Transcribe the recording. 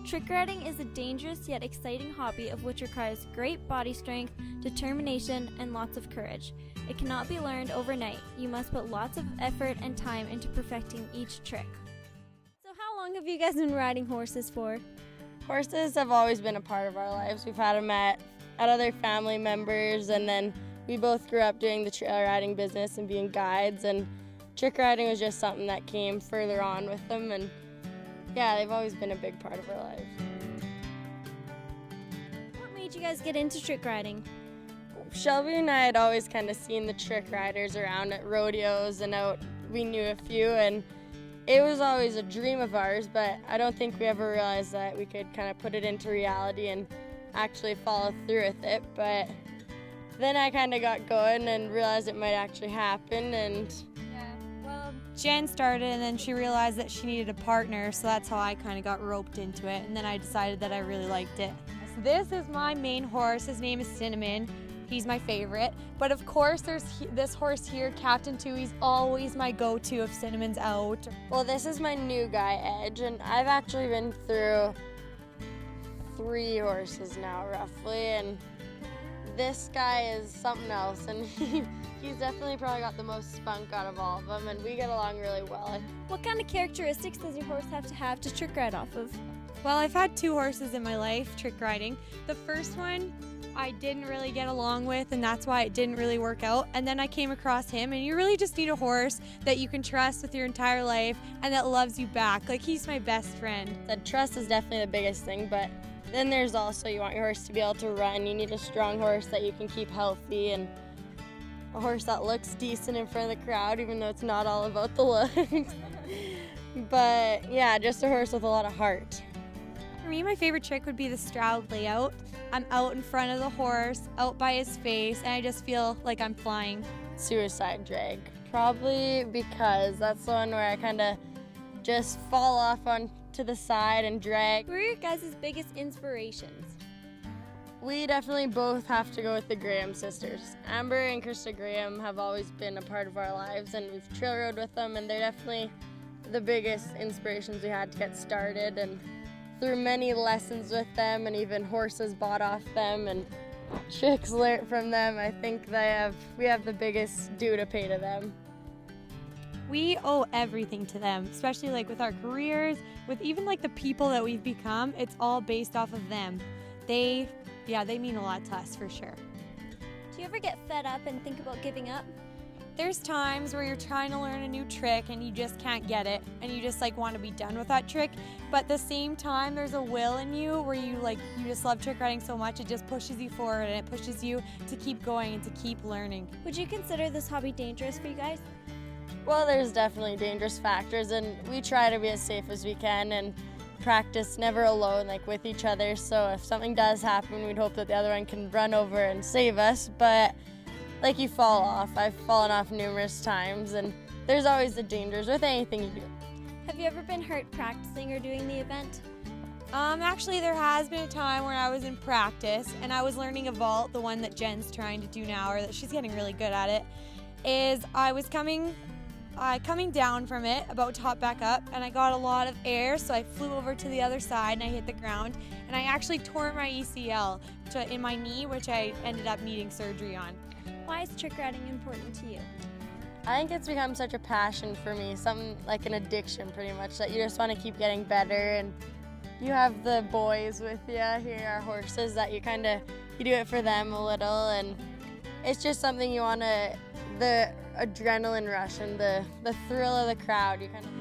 Trick riding is a dangerous yet exciting hobby of which requires great body strength, determination, and lots of courage. It cannot be learned overnight. You must put lots of effort and time into perfecting each trick. So how long have you guys been riding horses for? Horses have always been a part of our lives. We've had them at other family members, and then we both grew up doing the trail riding business and being guides, and trick riding was just something that came further on with them, and yeah, they've always been a big part of our lives. What made you guys get into trick riding? Shelby and I had always kind of seen the trick riders around at rodeos and out. We knew a few, and it was always a dream of ours, but I don't think we ever realized that we could kind of put it into reality and actually follow through with it. But then I kind of got going and realized it might actually happen, and Jen started, and then she realized that she needed a partner, so that's how I kind of got roped into it, and then I decided that I really liked it. So this is my main horse. His name is Cinnamon. He's my favorite, but of course there's this horse here, Captain 2. He's always my go-to if Cinnamon's out. Well, this is my new guy, Edge, and I've actually been through 3 horses now, roughly, and this guy is something else, and he's definitely probably got the most spunk out of all of them, and we get along really well. What kind of characteristics does your horse have to trick ride off of? Well, I've had 2 horses in my life trick riding. The first one I didn't really get along with, and that's why it didn't really work out. And then I came across him, and you really just need a horse that you can trust with your entire life and that loves you back. Like, he's my best friend. The trust is definitely the biggest thing, but then there's also, you want your horse to be able to run. You need a strong horse that you can keep healthy, and a horse that looks decent in front of the crowd, even though it's not all about the looks. But yeah, just a horse with a lot of heart. For me, my favorite trick would be the straddle layout. I'm out in front of the horse, out by his face, and I just feel like I'm flying. Suicide drag. Probably because that's the one where I kind of just fall off on to the side and drag. Who are your guys' biggest inspirations? We definitely both have to go with the Graham sisters. Amber and Krista Graham have always been a part of our lives, and we've trail rode with them, and they're definitely the biggest inspirations we had to get started, and through many lessons with them, and even horses bought off them and tricks learned from them, I think we have the biggest due to pay to them. We owe everything to them, especially like with our careers, with even like the people that we've become. It's all based off of them. They mean a lot to us for sure. Do you ever get fed up and think about giving up? There's times where you're trying to learn a new trick and you just can't get it, and you just like want to be done with that trick. But at the same time, there's a will in you where you just love trick riding so much, it just pushes you forward, and it pushes you to keep going and to keep learning. Would you consider this hobby dangerous for you guys? Well, there's definitely dangerous factors, and we try to be as safe as we can and practice never alone, like with each other. So if something does happen, we'd hope that the other one can run over and save us. But like, you fall off. I've fallen off numerous times, and there's always the dangers with anything you do. Have you ever been hurt practicing or doing the event? Actually, there has been a time where I was in practice and I was learning a vault, the one that Jen's trying to do now, or that she's getting really good at it. I was coming down from it, about to hop back up, and I got a lot of air, so I flew over to the other side and I hit the ground, and I actually tore my ACL in my knee, which I ended up needing surgery on. Why is trick riding important to you? I think it's become such a passion for me, something like an addiction pretty much, that you just want to keep getting better, and you have the boys with you here, our horses, that you do it for them a little, and it's just something you want to, the adrenaline rush and the thrill of the crowd, you kind of